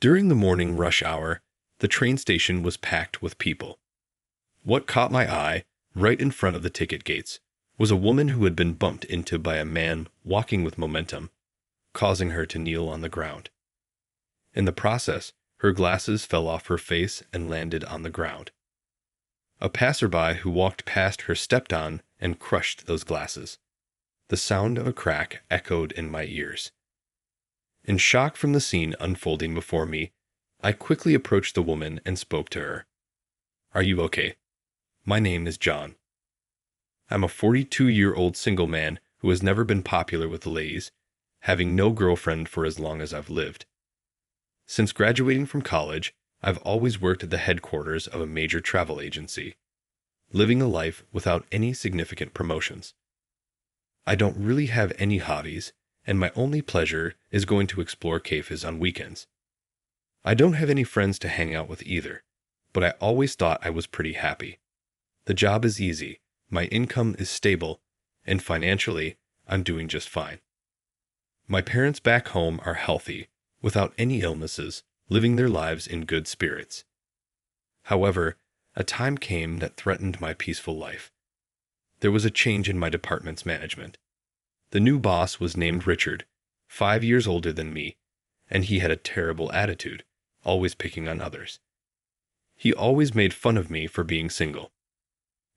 During the morning rush hour, the train station was packed with people. What caught my eye, right in front of the ticket gates, was a woman who had been bumped into by a man walking with momentum, causing her to kneel on the ground. In the process, her glasses fell off her face and landed on the ground. A passerby who walked past her stepped on and crushed those glasses. The sound of a crack echoed in my ears. In shock from the scene unfolding before me, I quickly approached the woman and spoke to her. "Are you okay? My name is John. I'm a 42-year-old single man who has never been popular with the ladies, having no girlfriend for as long as I've lived. Since graduating from college, I've always worked at the headquarters of a major travel agency, living a life without any significant promotions. I don't really have any hobbies, and my only pleasure is going to explore cafes on weekends. I don't have any friends to hang out with either, but I always thought I was pretty happy. The job is easy, my income is stable, and financially, I'm doing just fine. My parents back home are healthy, without any illnesses, living their lives in good spirits. However, a time came that threatened my peaceful life. There was a change in my department's management. The new boss was named Richard, 5 years older than me, and he had a terrible attitude, always picking on others. He always made fun of me for being single.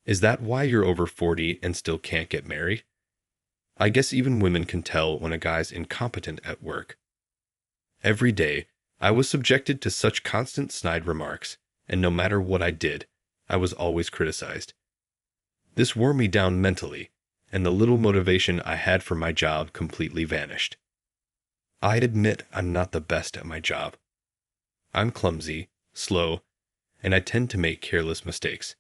"Is that why you're over 40 and still can't get married? I guess even women can tell when a guy's incompetent at work." Every day, I was subjected to such constant snide remarks, and no matter what I did, I was always criticized. This wore me down mentally, and the little motivation I had for my job completely vanished. I'd admit I'm not the best at my job. I'm clumsy, slow, and I tend to make careless mistakes.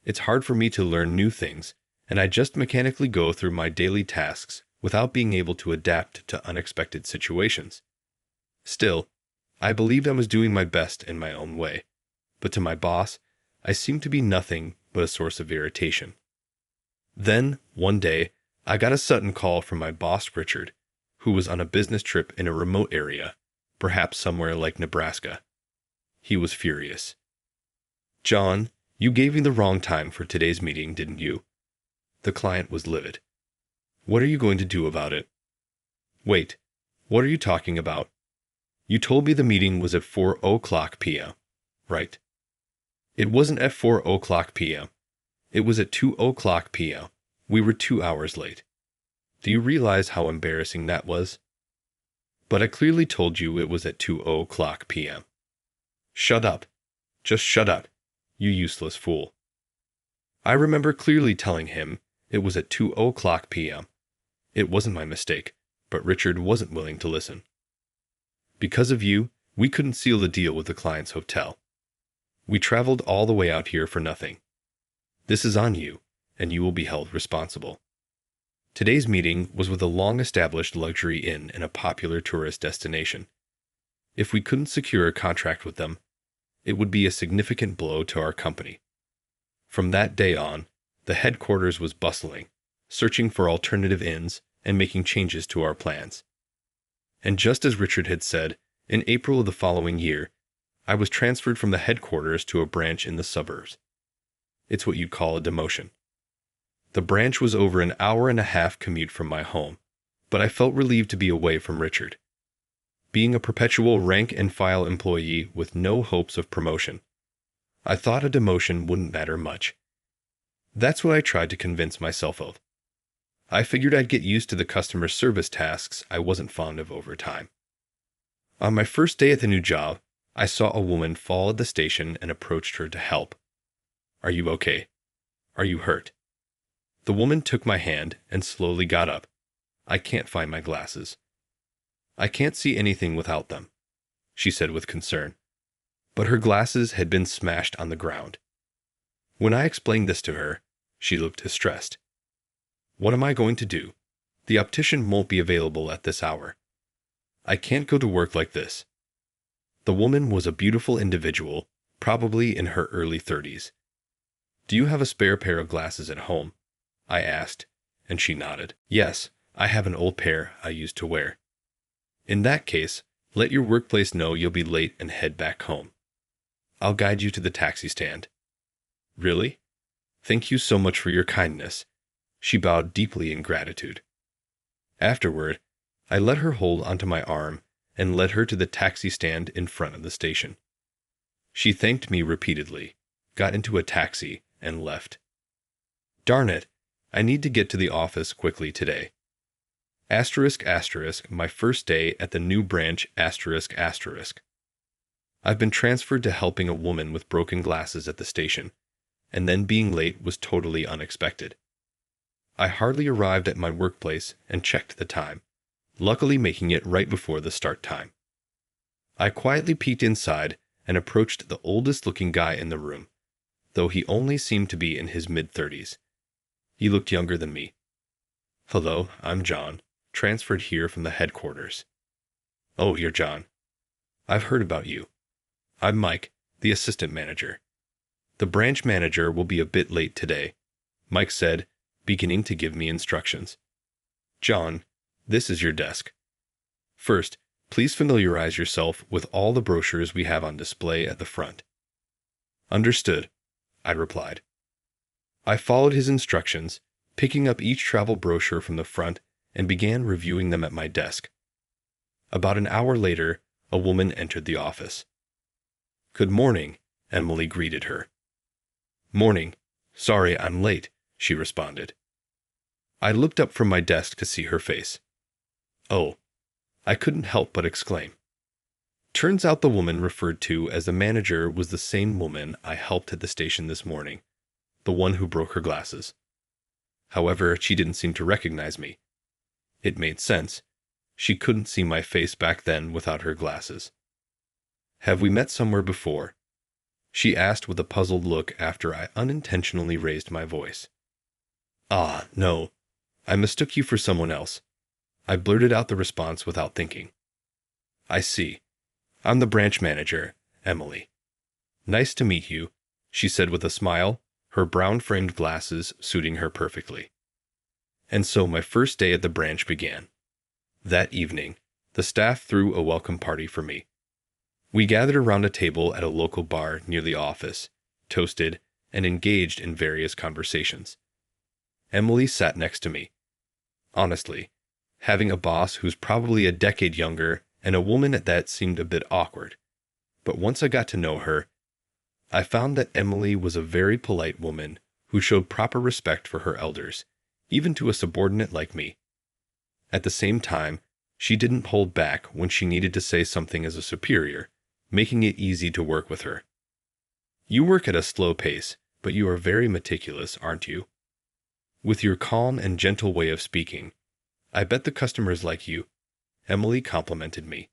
It's hard for me to learn new things, and I just mechanically go through my daily tasks without being able to adapt to unexpected situations. Still, I believed I was doing my best in my own way, but to my boss, I seemed to be nothing but a source of irritation. Then, one day, I got a sudden call from my boss Richard, who was on a business trip in a remote area, perhaps somewhere like Nebraska. He was furious. "John, you gave me the wrong time for today's meeting, didn't you?" The client was livid. "What are you going to do about it?" "Wait, what are you talking about? You told me the meeting was at 4:00 p.m., right?" "It wasn't at 4:00 p.m. It was at 2:00 p.m. We were 2 hours late. Do you realize how embarrassing that was?" "But I clearly told you it was at 2:00 p.m. "Shut up. Just shut up, you useless fool." I remember clearly telling him it was at 2:00 p.m. It wasn't my mistake, but Richard wasn't willing to listen. "Because of you, we couldn't seal the deal with the client's hotel. We traveled all the way out here for nothing. This is on you, and you will be held responsible." Today's meeting was with a long-established luxury inn in a popular tourist destination. If we couldn't secure a contract with them, it would be a significant blow to our company. From that day on, the headquarters was bustling, searching for alternative inns and making changes to our plans. And just as Richard had said, in April of the following year, I was transferred from the headquarters to a branch in the suburbs. It's what you'd call a demotion. The branch was over an hour-and-a-half commute from my home, but I felt relieved to be away from Richard. Being a perpetual rank-and-file employee with no hopes of promotion, I thought a demotion wouldn't matter much. That's what I tried to convince myself of. I figured I'd get used to the customer service tasks I wasn't fond of over time. On my first day at the new job, I saw a woman fall at the station and approached her to help. "Are you okay? Are you hurt?" The woman took my hand and slowly got up. "I can't find my glasses." "I can't see anything without them," she said with concern. But her glasses had been smashed on the ground. When I explained this to her, she looked distressed. "What am I going to do? The optician won't be available at this hour. I can't go to work like this." The woman was a beautiful individual, probably in her early 30s. "Do you have a spare pair of glasses at home?" I asked, and she nodded. "Yes, I have an old pair I used to wear." "In that case, Let your workplace know you'll be late and head back home. I'll guide you to the taxi stand." "Really? Thank you so much for your kindness." She bowed deeply in gratitude. Afterward, I let her hold onto my arm and led her to the taxi stand in front of the station. She thanked me repeatedly, got into a taxi, and left. Darn it, I need to get to the office quickly today. ***, my first day at the new branch ***. I've been transferred to helping a woman with broken glasses at the station, and then being late was totally unexpected. I hardly arrived at my workplace and checked the time, luckily making it right before the start time. I quietly peeked inside and approached the oldest-looking guy in the room, though he only seemed to be in his mid-30s. He looked younger than me. "Hello, I'm John, transferred here from the headquarters." "Oh, you're John. I've heard about you. I'm Mike, the assistant manager. The branch manager will be a bit late today," Mike said, beginning to give me instructions. "John, this is your desk. First, please familiarize yourself with all the brochures we have on display at the front." "Understood," I replied. I followed his instructions, picking up each travel brochure from the front and began reviewing them at my desk. About an hour later, a woman entered the office. "Good morning," Emily greeted her. "Morning. Sorry I'm late," she responded. I looked up from my desk to see her face. "Oh," I couldn't help but exclaim. Turns out the woman referred to as the manager was the same woman I helped at the station this morning, the one who broke her glasses. However, she didn't seem to recognize me. It made sense. She couldn't see my face back then without her glasses. "Have we met somewhere before?" she asked with a puzzled look after I unintentionally raised my voice. "Ah, no. I mistook you for someone else." I blurted out the response without thinking. "I see. I'm the branch manager, Emily." "Nice to meet you," she said with a smile, her brown-framed glasses suiting her perfectly. And so my first day at the branch began. That evening, the staff threw a welcome party for me. We gathered around a table at a local bar near the office, toasted, and engaged in various conversations. Emily sat next to me. Honestly, having a boss who's probably a decade younger and a woman at that seemed a bit awkward. But once I got to know her, I found that Emily was a very polite woman who showed proper respect for her elders, even to a subordinate like me. At the same time, she didn't hold back when she needed to say something as a superior, making it easy to work with her. "You work at a slow pace, but you are very meticulous, aren't you? With your calm and gentle way of speaking, I bet the customers like you," Emily complimented me.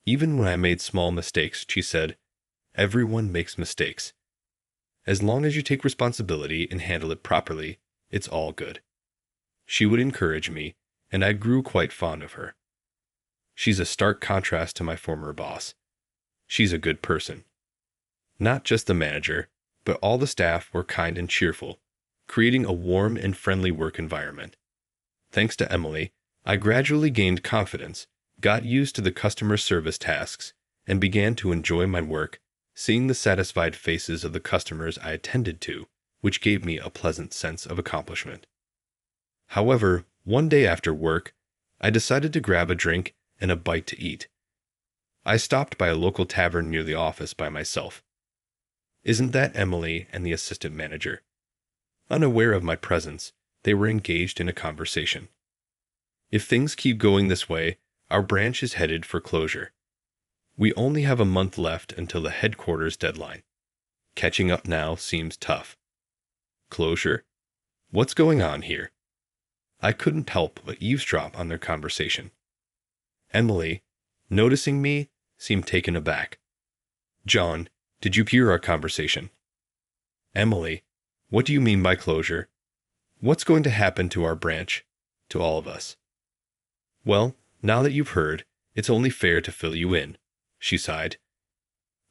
Even when I made small mistakes, she said, "Everyone makes mistakes. As long as you take responsibility and handle it properly, it's all good." She would encourage me, and I grew quite fond of her. She's a stark contrast to my former boss. She's a good person. Not just the manager, but all the staff were kind and cheerful, creating a warm and friendly work environment. Thanks to Emily, I gradually gained confidence, got used to the customer service tasks, and began to enjoy my work, seeing the satisfied faces of the customers I attended to, which gave me a pleasant sense of accomplishment. However, one day after work, I decided to grab a drink and a bite to eat. I stopped by a local tavern near the office by myself. Isn't that Emily and the assistant manager? Unaware of my presence, they were engaged in a conversation. If things keep going this way, our branch is headed for closure. We only have a month left until the headquarters deadline. Catching up now seems tough. Closure? What's going on here? I couldn't help but eavesdrop on their conversation. Emily, noticing me, seemed taken aback. "John, did you hear our conversation?" "Emily, what do you mean by closure? What's going to happen to our branch, to all of us?" "Well, now that you've heard, it's only fair to fill you in," she sighed.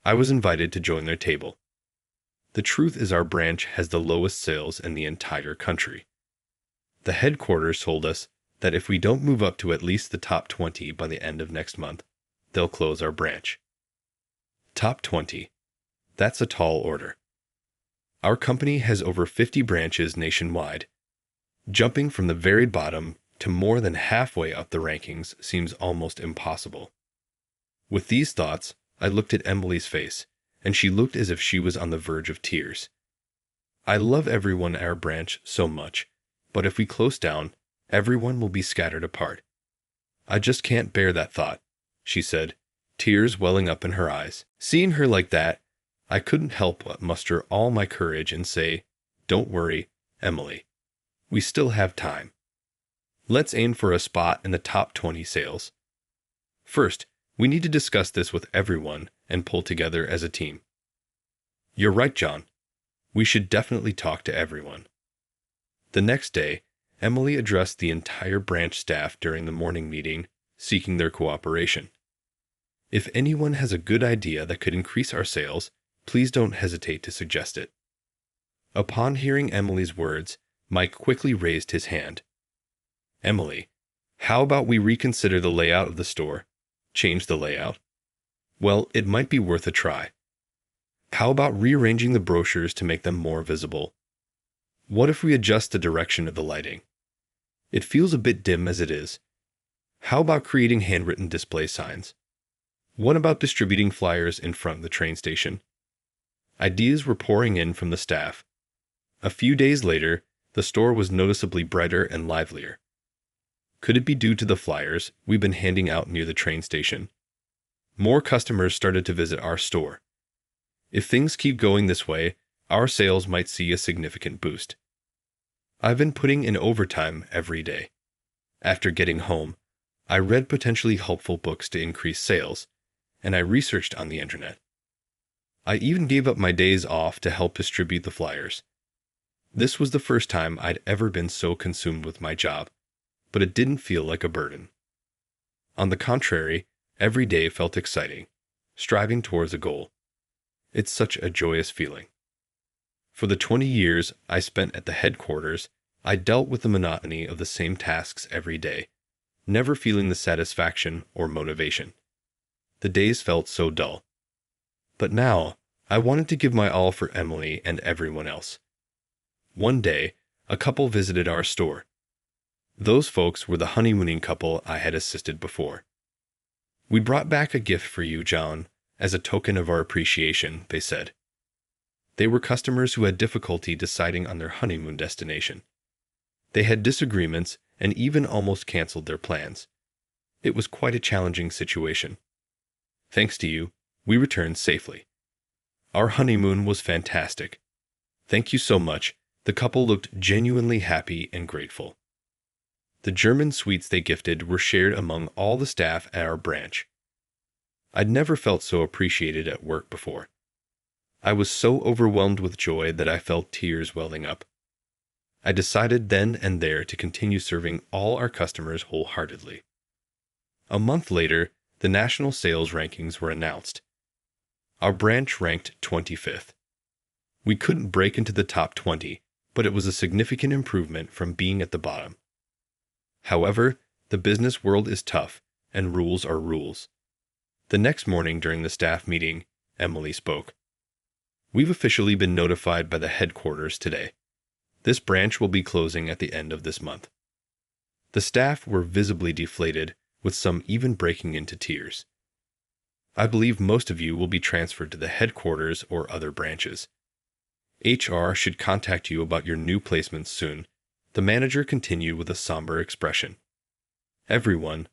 I was invited to join their table. The truth is our branch has the lowest sales in the entire country. The headquarters told us that if we don't move up to at least the top 20 by the end of next month, they'll close our branch. Top 20. That's a tall order. Our company has over 50 branches nationwide. Jumping from the very bottom to more than halfway up the rankings seems almost impossible. With these thoughts, I looked at Emily's face, and she looked as if she was on the verge of tears. I love everyone at our branch so much, but if we close down, everyone will be scattered apart. I just can't bear that thought, she said, tears welling up in her eyes. Seeing her like that, I couldn't help but muster all my courage and say, "Don't worry, Emily. We still have time. Let's aim for a spot in the top 20 sales. First, we need to discuss this with everyone and pull together as a team." "You're right, John. We should definitely talk to everyone." The next day, Emily addressed the entire branch staff during the morning meeting, seeking their cooperation. "If anyone has a good idea that could increase our sales, please don't hesitate to suggest it." Upon hearing Emily's words, Mike quickly raised his hand. "Emily, how about we reconsider the layout of the store? Change the layout? Well, it might be worth a try. How about rearranging the brochures to make them more visible? What if we adjust the direction of the lighting? It feels a bit dim as it is. How about creating handwritten display signs? What about distributing flyers in front of the train station?" Ideas were pouring in from the staff. A few days later, the store was noticeably brighter and livelier. Could it be due to the flyers we've been handing out near the train station? More customers started to visit our store. If things keep going this way, our sales might see a significant boost. I've been putting in overtime every day. After getting home, I read potentially helpful books to increase sales, and I researched on the internet. I even gave up my days off to help distribute the flyers. This was the first time I'd ever been so consumed with my job, but it didn't feel like a burden. On the contrary, every day felt exciting, striving towards a goal. It's such a joyous feeling. For the 20 years I spent at the headquarters, I dealt with the monotony of the same tasks every day, never feeling the satisfaction or motivation. The days felt so dull. But now, I wanted to give my all for Emily and everyone else. One day, a couple visited our store. Those folks were the honeymooning couple I had assisted before. "We brought back a gift for you, John, as a token of our appreciation," they said. They were customers who had difficulty deciding on their honeymoon destination. They had disagreements and even almost canceled their plans. It was quite a challenging situation. Thanks to you, we returned safely. Our honeymoon was fantastic. Thank you so much. The couple looked genuinely happy and grateful. The German sweets they gifted were shared among all the staff at our branch. I'd never felt so appreciated at work before. I was so overwhelmed with joy that I felt tears welling up. I decided then and there to continue serving all our customers wholeheartedly. A month later, the national sales rankings were announced. Our branch ranked 25th. We couldn't break into the top 20, but it was a significant improvement from being at the bottom. However, the business world is tough, and rules are rules. The next morning during the staff meeting, Emily spoke. "We've officially been notified by the headquarters today. This branch will be closing at the end of this month." The staff were visibly deflated, with some even breaking into tears. "I believe most of you will be transferred to the headquarters or other branches. HR should contact you about your new placements soon," the manager continued with a somber expression. "Everyone,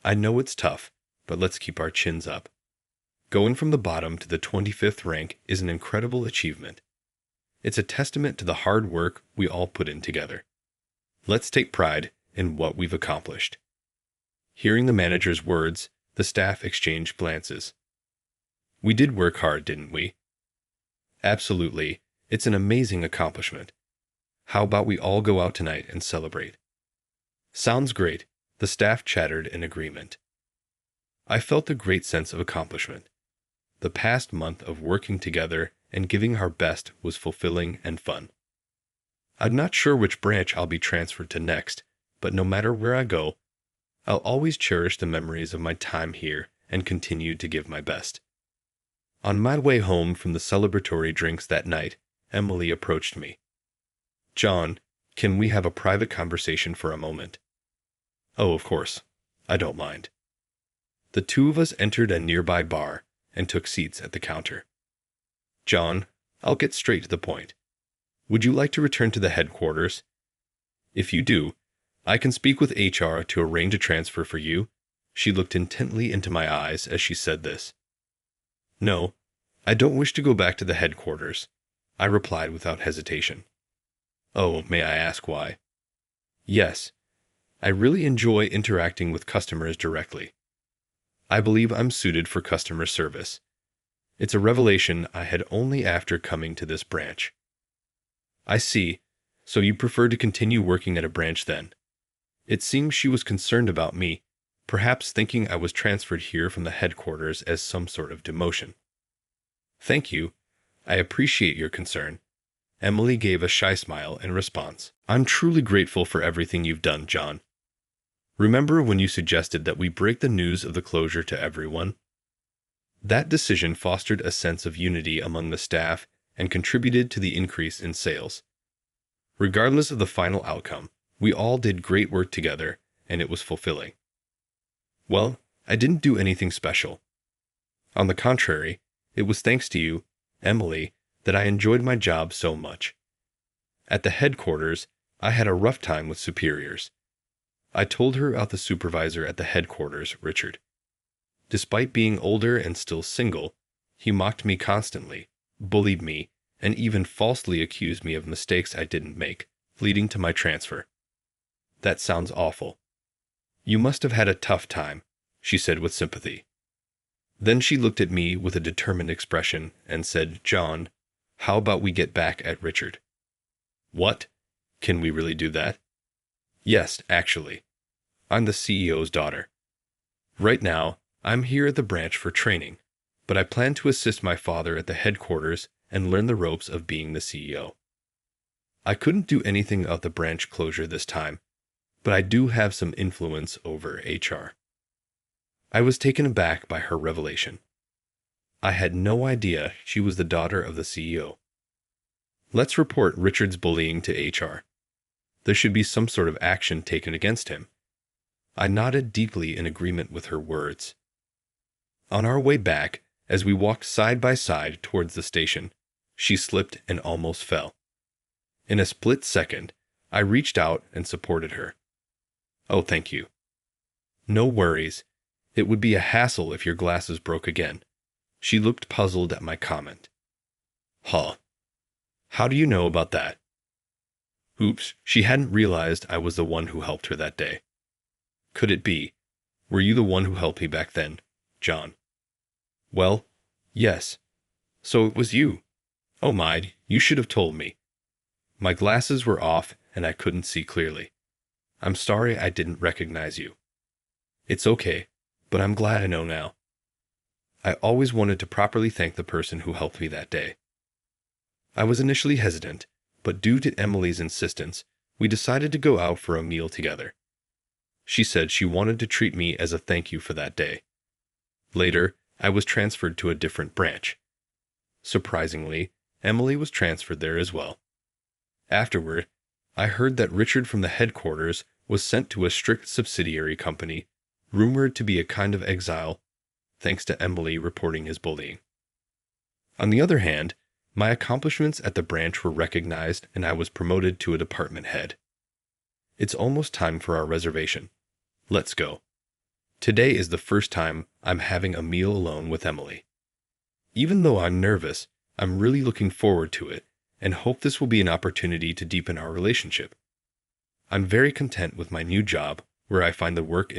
I know it's tough, but let's keep our chins up. Going from the bottom to the 25th rank is an incredible achievement. It's a testament to the hard work we all put in together. Let's take pride in what we've accomplished." Hearing the manager's words, the staff exchanged glances. "We did work hard, didn't we?" "Absolutely. It's an amazing accomplishment. How about we all go out tonight and celebrate?" "Sounds great," the staff chattered in agreement. I felt a great sense of accomplishment. The past month of working together and giving our best was fulfilling and fun. I'm not sure which branch I'll be transferred to next, but no matter where I go, I'll always cherish the memories of my time here and continued to give my best. On my way home from the celebratory drinks that night, Emily approached me. "John, can we have a private conversation for a moment?" "Oh, of course. I don't mind." The two of us entered a nearby bar and took seats at the counter. "John, I'll get straight to the point. Would you like to return to the headquarters? If you do, I can speak with HR to arrange a transfer for you." She looked intently into my eyes as she said this. "No, I don't wish to go back to the headquarters," I replied without hesitation. "Oh, may I ask why?" "Yes, I really enjoy interacting with customers directly. I believe I'm suited for customer service. It's a revelation I had only after coming to this branch." "I see. So you prefer to continue working at a branch then?" It seems she was concerned about me, perhaps thinking I was transferred here from the headquarters as some sort of demotion. "Thank you. I appreciate your concern." Emily gave a shy smile in response. "I'm truly grateful for everything you've done, John. Remember when you suggested that we break the news of the closure to everyone? That decision fostered a sense of unity among the staff and contributed to the increase in sales. Regardless of the final outcome, we all did great work together, and it was fulfilling." "Well, I didn't do anything special. On the contrary, it was thanks to you, Emily, that I enjoyed my job so much. At the headquarters, I had a rough time with superiors. I told her about the supervisor at the headquarters, Richard. Despite being older and still single, he mocked me constantly, bullied me, and even falsely accused me of mistakes I didn't make, leading to my transfer. That sounds awful. You must have had a tough time," she said with sympathy. Then she looked at me with a determined expression and said, "John, how about we get back at Richard?" "What? Can we really do that?" "Yes, actually. I'm the CEO's daughter. Right now, I'm here at the branch for training, but I plan to assist my father at the headquarters and learn the ropes of being the CEO. I couldn't do anything about the branch closure this time, but I do have some influence over HR." I was taken aback by her revelation. I had no idea she was the daughter of the CEO. "Let's report Richard's bullying to HR. There should be some sort of action taken against him." I nodded deeply in agreement with her words. On our way back, as we walked side by side towards the station, she slipped and almost fell. In a split second, I reached out and supported her. "Oh, thank you." "No worries. It would be a hassle if your glasses broke again." She looked puzzled at my comment. "Huh. How do you know about that?" Oops, she hadn't realized I was the one who helped her that day. "Could it be? Were you the one who helped me back then, John?" "Well, yes. So it was you. Oh my, you should have told me. My glasses were off and I couldn't see clearly. I'm sorry I didn't recognize you." "It's okay, but I'm glad I know now. I always wanted to properly thank the person who helped me that day." I was initially hesitant, but due to Emily's insistence, we decided to go out for a meal together. She said she wanted to treat me as a thank you for that day. Later, I was transferred to a different branch. Surprisingly, Emily was transferred there as well. Afterward, I heard that Richard from the headquarters was sent to a strict subsidiary company, rumored to be a kind of exile, thanks to Emily reporting his bullying. On the other hand, my accomplishments at the branch were recognized and I was promoted to a department head. It's almost time for our reservation. Let's go. Today is the first time I'm having a meal alone with Emily. Even though I'm nervous, I'm really looking forward to it and hope this will be an opportunity to deepen our relationship. I'm very content with my new job, where I find the work